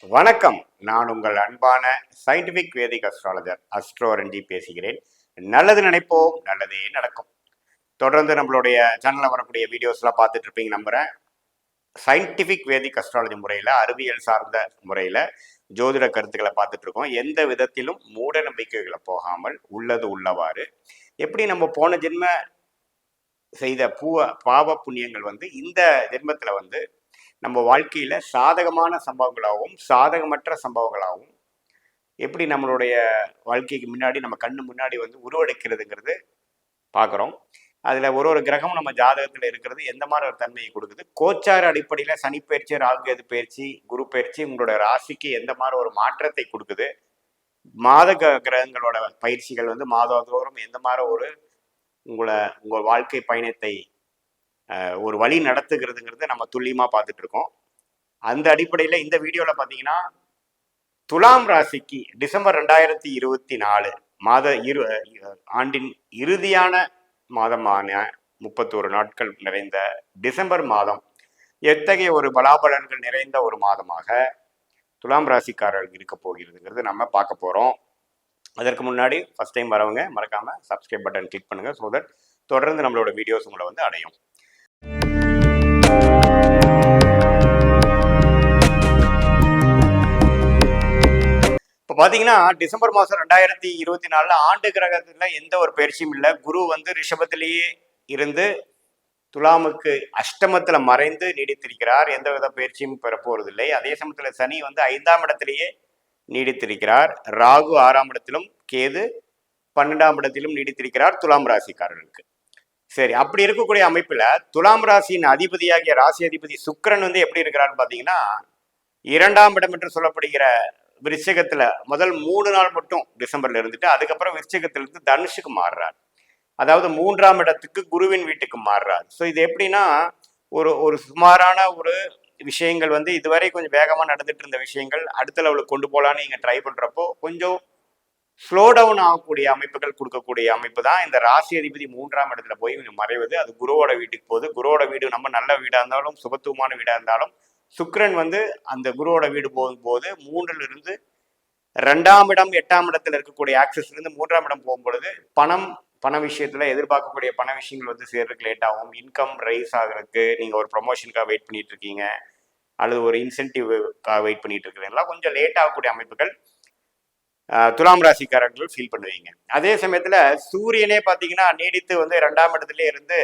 வணக்கம். நான் உங்கள் அன்பான சயின்டிபிக் வேதிக் அஸ்ட்ராலஜர் அஸ்ட்ரோரஞ்சி பேசுகிறேன். நல்லது நினைப்போம், நல்லதே நடக்கும். தொடர்ந்து நம்மளுடைய சேனலில் வரக்கூடிய வீடியோஸ்லாம் பார்த்துட்டு இருப்பீங்க நம்புகிறேன். சயின்டிபிக் வேதிக் அஸ்ட்ராலஜி முறையில், அறிவியல் சார்ந்த முறையில் ஜோதிட கருத்துக்களை பார்த்துட்டு இருக்கோம். எந்த விதத்திலும் மூட நம்பிக்கைகளை போகாமல் உள்ளது உள்ளவாறு எப்படி நம்ம போன ஜென்ம செய்த பாவ புண்ணியங்கள் இந்த ஜென்மத்தில் நம்ம வாழ்க்கையில சாதகமான சம்பவங்களாகவும் சாதகமற்ற சம்பவங்களாகவும் எப்படி நம்மளுடைய வாழ்க்கைக்கு முன்னாடி நம்ம கண்ணு முன்னாடி உருவெடுக்கிறதுங்கிறது பார்க்குறோம். அதில் ஒரு கிரகம் நம்ம ஜாதகத்தில் இருக்கிறது எந்த மாதிரி ஒரு தன்மையை கொடுக்குது, கோச்சார அடிப்படையில் சனி பயிற்சி, ராகு எது பயிற்சி, குரு பயிற்சி உங்களோட ராசிக்கு எந்த மாதிரி ஒரு மாற்றத்தை கொடுக்குது, மாத கிரகங்களோட பயிற்சிகள் மாதந்தோறும் எந்த மாதிரி உங்கள் வாழ்க்கை பயணத்தை ஒரு வழி நடத்துகிறதுங்கிறது நம்ம துல்லியமாக பார்த்துட்டு இருக்கோம். அந்த அடிப்படையில் இந்த வீடியோவில் பார்த்தீங்கன்னா துலாம் ராசிக்கு டிசம்பர் 2024 ஆண்டின் இறுதியான மாதமான 31 நாட்கள் நிறைந்த டிசம்பர் மாதம் எத்தகைய ஒரு பலாபலன்கள் நிறைந்த ஒரு மாதமாக துலாம் ராசிக்காரர்கள் இருக்க போகிறதுங்கிறது நம்ம பார்க்க போகிறோம். அதற்கு முன்னாடி ஃபர்ஸ்ட் டைம் வரவங்க மறக்காமல் சப்ஸ்கிரைப் பட்டன் கிளிக் பண்ணுங்கள். ஸோ தட் தொடர்ந்து நம்மளோட வீடியோஸ் உங்களை அடையும். இப்போ பார்த்தீங்கன்னா டிசம்பர் மாதம் 2024 ஆண்டு கிரகத்தில் எந்த ஒரு பயிற்சியும் இல்லை. குரு ரிஷபத்திலேயே இருந்து துலாமுக்கு அஷ்டமத்தில் மறைந்து நீடித்திருக்கிறார். எந்த வித பயிற்சியும் பெற போவதில்லை. அதே சமயத்தில் சனி 5ஆம் இடத்திலேயே நீடித்திருக்கிறார். ராகு 6ஆம் இடத்திலும், கேது 12ஆம் இடத்திலும் நீடித்திருக்கிறார் துலாம் ராசிக்காரர்களுக்கு. சரி, அப்படி இருக்கக்கூடிய அமைப்புல துலாம் ராசியின் அதிபதியாகிய ராசி அதிபதி சுக்கிரன் எப்படி இருக்கிறான்னு பாத்தீங்கன்னா 2ஆம் இடம் என்று சொல்லப்படுகிற விருச்சிகத்துல முதல் 3 நாள் மட்டும் டிசம்பர்ல இருந்துட்டு அதுக்கப்புறம் விருச்சிகத்திலிருந்து தனுஷுக்கு மாறுறார். அதாவது 3ஆம் இடத்துக்கு குருவின் வீட்டுக்கு மாறுறார். ஸோ இது எப்படின்னா ஒரு சுமாரான ஒரு விஷயங்கள் இதுவரை கொஞ்சம் வேகமா நடந்துட்டு இருந்த விஷயங்கள் அடுத்த லெவலுக்கு கொண்டு போகலான்னு நீங்க ட்ரை பண்றப்போ கொஞ்சம் ஸ்லோ டவுன் ஆகக்கூடிய அமைப்புகள் கொடுக்கக்கூடிய அமைப்பு தான் இந்த ராசி அதிபதி 3ஆம் இடத்துல போய் மறைவது. அது குருவோட வீட்டுக்கு போகுது. குருவோட வீடு நம்ம நல்ல வீடா இருந்தாலும் சுபத்துவமான வீடா இருந்தாலும் சுக்கிரன் அந்த குருவோட வீடு போகும்போது 3ல் இருந்து 2ஆம் இடம் 8ஆம் இடத்துல இருக்கக்கூடிய ஆக்சஸ்ல இருந்து 3ஆம் இடம் போகும்பொழுது பண விஷயத்துல எதிர்பார்க்கக்கூடிய பண விஷயங்கள் சேர்றதுக்கு லேட் ஆகும். இன்கம் ரைஸ் ஆகிறதுக்கு நீங்க ஒரு ப்ரொமோஷனுக்காக வெயிட் பண்ணிட்டு இருக்கீங்க அல்லது ஒரு இன்சென்டிவ்காக வெயிட் பண்ணிட்டு இருக்கிறீங்களா, கொஞ்சம் லேட் ஆகக்கூடிய அமைப்புகள் துலாம் ராசிக்காரர்கள் ஃபீல் பண்ணுவீங்க. அதே சமயத்துல சூரியனே பார்த்தீங்கன்னா நீடித்து 2ஆம் இடத்துல இருந்து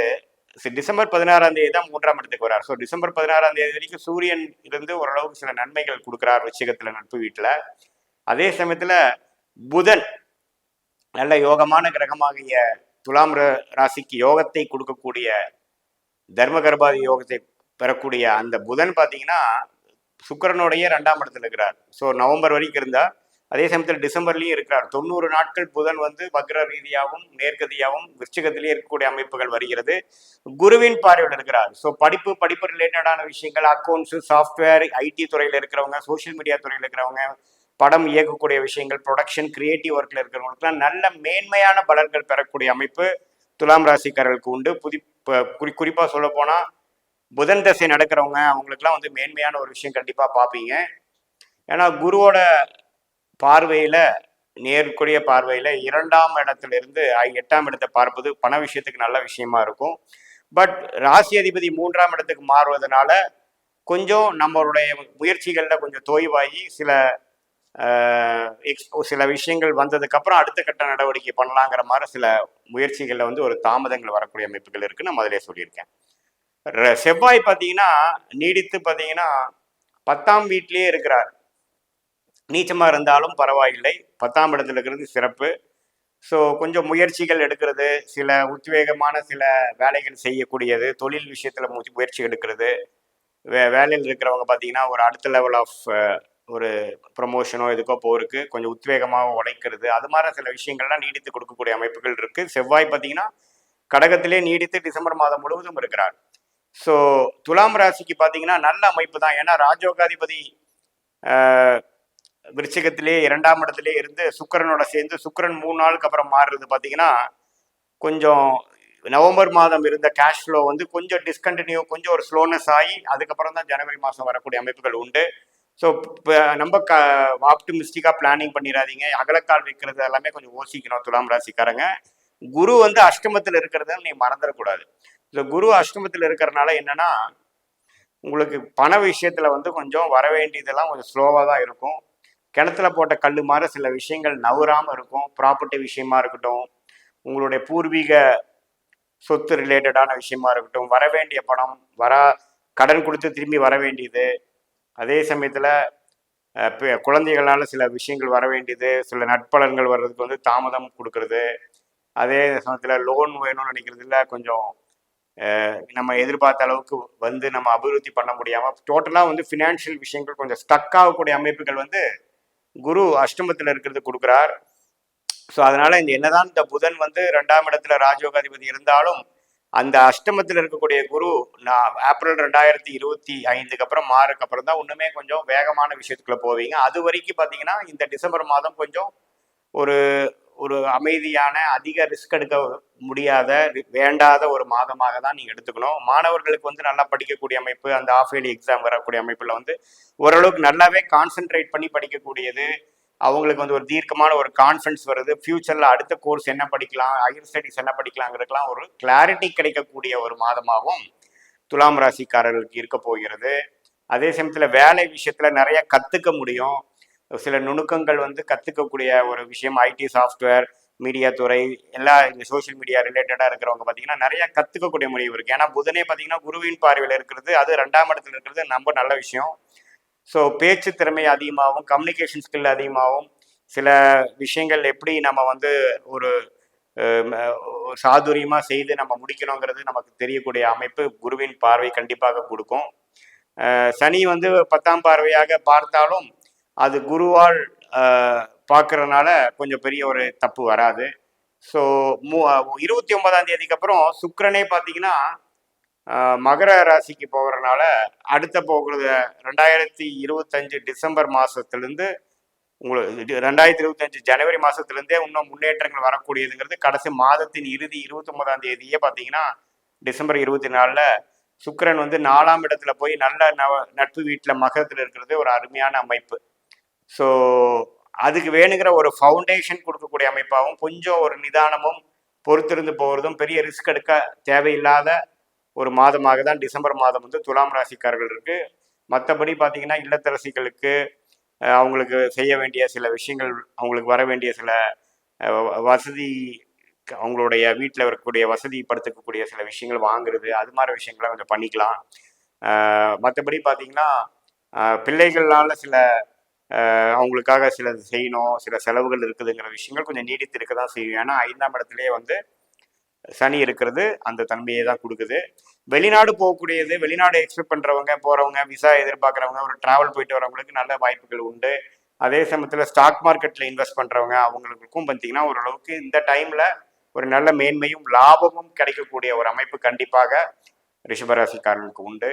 டிசம்பர் 16ஆம் தேதி தான் 3ஆம் இடத்துக்கு வரார். ஸோ டிசம்பர் 16ஆம் தேதி வரைக்கும் சூரியன் இருந்து ஓரளவுக்கு சில நன்மைகள் கொடுக்குறார் விருச்சிகத்துல, நட்பு வீட்டுல. அதே சமயத்துல புதன் நல்ல யோகமான கிரகமாகிய துலாம் ராசிக்கு யோகத்தை கொடுக்கக்கூடிய தர்மகர்பாதி யோகத்தை பெறக்கூடிய அந்த புதன் பார்த்தீங்கன்னா சுக்கிரனுடைய 2ஆம் இடத்துல இருக்கிறார். ஸோ நவம்பர் வரைக்கும் இருந்தா, அதே சமயத்தில் டிசம்பர்லயும் இருக்கிறார். 90 நாட்கள் புதன் வக்ர ரீதியாகவும் நேர்கதியாகவும் விருச்சிகத்திலேயே இருக்கக்கூடிய அமைப்புகள் வருகிறது. குருவின் பார்வையில் இருக்கிறார். ஸோ படிப்பு ரிலேட்டடான விஷயங்கள், அக்கௌண்ட்ஸ், சாஃப்ட்வேர், ஐடி துறையில் இருக்கிறவங்க, சோசியல் மீடியா துறையில் இருக்கிறவங்க, படம் இயக்கக்கூடிய விஷயங்கள், ப்ரொடக்ஷன், கிரியேட்டிவ் ஒர்க்கில் இருக்கிறவங்களுக்குலாம் நல்ல மேன்மையான பலன்கள் பெறக்கூடிய அமைப்பு துலாம் ராசிக்காரர்களுக்கு உண்டு. குறிப்பாக சொல்ல போனால் புதன் தசை நடக்கிறவங்க அவங்களுக்குலாம் மேன்மையான ஒரு விஷயம் கண்டிப்பாக பார்ப்பீங்க. ஏன்னா குருவோட பார்வையில, நேர்கொடிய பார்வையில 2ஆம் இடத்திலிருந்து 8ஆம் இடத்தை பார்ப்பது பண விஷயத்துக்கு நல்ல விஷயமா இருக்கும். பட் ராசி அதிபதி 3ஆம் இடத்துக்கு மாறுவதனால கொஞ்சம் நம்மளுடைய முயற்சிகள்ல கொஞ்சம் தோய்வாகி சில விஷயங்கள் வந்ததுக்கு அப்புறம் அடுத்த கட்ட நடவடிக்கை பண்ணலாங்கிற மாதிரி சில முயற்சிகள்ல ஒரு தாமதங்கள் வரக்கூடிய அமைப்புகள் இருக்கு. நான் முதலே சொல்லியிருக்கேன். செவ்வாய் பார்த்தீங்கன்னா நீடித்து பார்த்தீங்கன்னா 10ஆம் வீட்டிலேயே இருக்கிறார். நீச்சமாக இருந்தாலும் பரவாயில்லை, 10ஆம் இடத்துல இருக்கிறது சிறப்பு. ஸோ கொஞ்சம் முயற்சிகள் எடுக்கிறது, சில உத்வேகமான சில வேலைகள் செய்யக்கூடியது, தொழில் விஷயத்தில் முயற்சி எடுக்கிறது, வேலையில் இருக்கிறவங்க பார்த்தீங்கன்னா ஒரு அடுத்த லெவல் ஆஃப் ஒரு ப்ரொமோஷனோ இதுக்கோ போருக்கு கொஞ்சம் உத்வேகமாக உழைக்கிறது, அது மாதிரி சில விஷயங்கள்லாம் நீடித்து கொடுக்கக்கூடிய அமைப்புகள் இருக்குது. செவ்வாய் பார்த்தீங்கன்னா கடகத்திலே நீடித்து டிசம்பர் மாதம் முழுவதும் இருக்கிறார். ஸோ துலாம் ராசிக்கு பார்த்தீங்கன்னா நல்ல அமைப்பு தான். ஏன்னா ராஜோகாதிபதி விருச்சிகத்திலே 2ஆம் இடத்திலே இருந்து சுக்கிரனோட சேர்ந்து சுக்கிரன் 3 நாளுக்கு அப்புறம் மாறுறது பார்த்தீங்கன்னா கொஞ்சம் நவம்பர் மாதம் இருந்த கேஷ் ஃப்ளோ கொஞ்சம் டிஸ்கண்டினியூ, கொஞ்சம் ஒரு ஸ்லோனஸ் ஆகி அதுக்கப்புறம் தான் ஜனவரி மாதம் வரக்கூடிய அமைப்புகள் உண்டு. ஸோ இப்போ நம்ம ஆப்டிமிஸ்டிக்காக பிளானிங் பண்ணிடாதீங்க. அகலக்கால் வைக்கிறது எல்லாமே கொஞ்சம் யோசிக்கணும் துலாம் ராசிக்காரங்க. குரு வந்து அஷ்டமத்தில் இருக்கிறத நீ மறந்துடக்கூடாது. இந்த குரு அஷ்டமத்தில் இருக்கிறனால என்னன்னா, உங்களுக்கு பண விஷயத்துல வந்து கொஞ்சம் வர வேண்டியதெல்லாம் கொஞ்சம் ஸ்லோவாக தான் இருக்கும். கிணத்துல போட்ட கல் மாதிரி சில விஷயங்கள் நவராமல் இருக்கும். ப்ராப்பர்ட்டி விஷயமா இருக்கட்டும், உங்களுடைய பூர்வீக சொத்து ரிலேட்டடான விஷயமா இருக்கட்டும், வர வேண்டிய பணம் கடன் கொடுத்து திரும்பி வர வேண்டியது. அதே சமயத்தில் குழந்தைகளால் சில விஷயங்கள் வர வேண்டியது, சில நட்பலன்கள் வர்றதுக்கு வந்து தாமதம் கொடுக்கறது. அதே சமயத்தில் லோன் வேணும்னு நினைக்கிறதுல கொஞ்சம் நம்ம எதிர்பார்த்த அளவுக்கு வந்து நம்ம அபிவிருத்தி பண்ண முடியாமல் டோட்டலாக வந்து ஃபினான்ஷியல் விஷயங்கள் கொஞ்சம் ஸ்டக் ஆகக்கூடிய அமைப்புகள் வந்து குரு அஷ்டமத்தில் இருக்கிறது கொடுக்குறார். ஸோ அதனால என்னதான் இந்த புதன் வந்து 2ஆம் இடத்துல ராஜயோகாதிபதி இருந்தாலும் அந்த அஷ்டமத்தில் இருக்கக்கூடிய குரு நான் ஏப்ரல் 2025 அப்புறம் மாறுக்கு அப்புறம் தான் இன்னுமே கொஞ்சம் வேகமான விஷயத்துக்குள்ள போவீங்க. அது வரைக்கும் பார்த்தீங்கன்னா இந்த டிசம்பர் மாதம் கொஞ்சம் ஒரு ஒரு அமைதியான, அதிக ரிஸ்க் எடுக்க முடியாத, வேண்டாத ஒரு மாதமாக தான் நீங்கள் எடுத்துக்கணும். மாணவர்களுக்கு வந்து நல்லா படிக்கக்கூடிய அமைப்பு, அந்த ஆஃப் இயர்லி எக்ஸாம் வரக்கூடிய அமைப்பில் வந்து ஓரளவுக்கு நல்லாவே கான்சென்ட்ரேட் பண்ணி படிக்கக்கூடியது, அவங்களுக்கு வந்து ஒரு தீர்க்கமான ஒரு கான்ஃபிடன்ஸ் வருது. ஃபியூச்சரில் அடுத்த கோர்ஸ் என்ன படிக்கலாம், ஹையர் ஸ்டடிஸ் என்ன படிக்கலாங்கிறதுக்கெல்லாம் ஒரு கிளாரிட்டி கிடைக்கக்கூடிய ஒரு மாதமாகவும் துலாம் ராசிக்காரர்களுக்கு இருக்க போகிறது. அதே சமயத்தில் வேலை விஷயத்தில் நிறைய கற்றுக்க முடியும். சில நுணுக்கங்கள் வந்து கற்றுக்கக்கூடிய ஒரு விஷயம். ஐடி சாஃப்ட்வேர், மீடியா துறை, எல்லா இந்த சோஷியல் மீடியா ரிலேட்டடாக இருக்கிறவங்க பார்த்தீங்கன்னா நிறைய கற்றுக்கக்கூடிய முடிவு இருக்குது. ஏன்னா புதனே பார்த்தீங்கன்னா குருவின் பார்வையில் இருக்கிறது, அது 2ஆம் இடத்துல இருக்கிறது ரொம்ப நல்ல விஷயம். ஸோ பேச்சு திறமை அதிகமாகவும், கம்யூனிகேஷன் ஸ்கில் அதிகமாகவும், சில விஷயங்கள் எப்படி நம்ம வந்து ஒரு சாதுரியமாக செய்து நம்ம முடிக்கணுங்கிறது நமக்கு தெரியக்கூடிய அமைப்பு குருவின் பார்வை கண்டிப்பாக கொடுக்கும். சனி வந்து 10ஆம் பார்வையாக பார்த்தாலும் அது குருவால் பார்க்கறதுனால கொஞ்சம் பெரிய ஒரு தப்பு வராது. ஸோ 29ஆம் தேதிக்கு அப்புறம் சுக்கிரனே பார்த்தீங்கன்னா மகர ராசிக்கு போகிறதுனால அடுத்த போகிறது 2025 டிசம்பர் மாதத்துலேருந்து உங்களுக்கு 2025 ஜனவரி மாதத்துலேருந்தே இன்னும் முன்னேற்றங்கள் வரக்கூடியதுங்கிறது. கடைசி மாதத்தின் இறுதி 29ஆம் தேதியே பார்த்தீங்கன்னா டிசம்பர் 24 சுக்கிரன் வந்து 4ஆம் இடத்துல போய் நல்ல நட்பு வீட்டில் மகரத்தில் இருக்கிறது ஒரு அருமையான அமைப்பு. ஸோ அதுக்கு வேணுங்கிற ஒரு ஃபவுண்டேஷன் கொடுக்கக்கூடிய அமைப்பாகவும், கொஞ்சம் ஒரு நிதானமும் பொறுத்திருந்து போகிறதும், பெரிய ரிஸ்க் எடுக்க தேவையில்லாத ஒரு மாதமாக தான் டிசம்பர் மாதம் வந்து துலாம் ராசிக்காரர்கள் இருக்கு. மற்றபடி பார்த்தீங்கன்னா இல்லத்தரசிகளுக்கு அவங்களுக்கு செய்ய வேண்டிய சில விஷயங்கள், அவங்களுக்கு வர வேண்டிய சில வசதி, அவங்களுடைய வீட்டில் இருக்கக்கூடிய வசதிப்படுத்தக்கூடிய சில விஷயங்கள் வாங்குறது, அது மாதிரி விஷயங்களை கொஞ்சம் பண்ணிக்கலாம். மற்றபடி பார்த்தீங்கன்னா பிள்ளைகளால் சில அவங்களுக்காக சில செய்யணும், சில செலவுகள் இருக்குதுங்கிற விஷயங்கள் கொஞ்சம் நீடித்து இருக்க தான் செய்யும். ஏன்னா 5ஆம் இடத்துலேயே வந்து சனி இருக்கிறது அந்த தன்மையை தான் கொடுக்குது. வெளிநாடு போகக்கூடியது, வெளிநாடு எக்ஸ்பெக்ட் பண்ணுறவங்க, போகிறவங்க, விசா எதிர்பார்க்குறவங்க, ஒரு ட்ராவல் போயிட்டு வரவங்களுக்கு நல்ல வாய்ப்புகள் உண்டு. அதே சமயத்தில் ஸ்டாக் மார்க்கெட்டில் இன்வெஸ்ட் பண்ணுறவங்க அவங்களுக்கும் பார்த்தீங்கன்னா ஓரளவுக்கு இந்த டைமில் ஒரு நல்ல மேன்மையும் லாபமும் கிடைக்கக்கூடிய ஒரு அமைப்பு கண்டிப்பாக ரிஷபராசிக்காரர்களுக்கு உண்டு.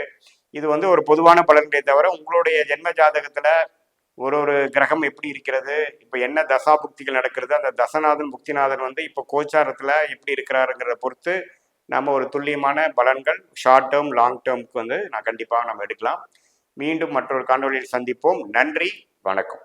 இது வந்து ஒரு பொதுவான பலன்களை தவிர உங்களுடைய ஜென்ம ஜாதகத்தில் ஒரு கிரகம் எப்படி இருக்கிறது, இப்போ என்ன தசா புக்திகள் நடக்கிறது, அந்த தசநாதன் புக்திநாதன் வந்து இப்போ கோச்சாரத்தில் எப்படி இருக்கிறாருங்கிறத பொறுத்து நம்ம ஒரு துல்லியமான பலன்கள் ஷார்ட் டேர்ம் லாங் டேர்முக்கு வந்து கண்டிப்பாக நம்ம எடுக்கலாம். மீண்டும் மற்றொரு காணொலியில் சந்திப்போம். நன்றி, வணக்கம்.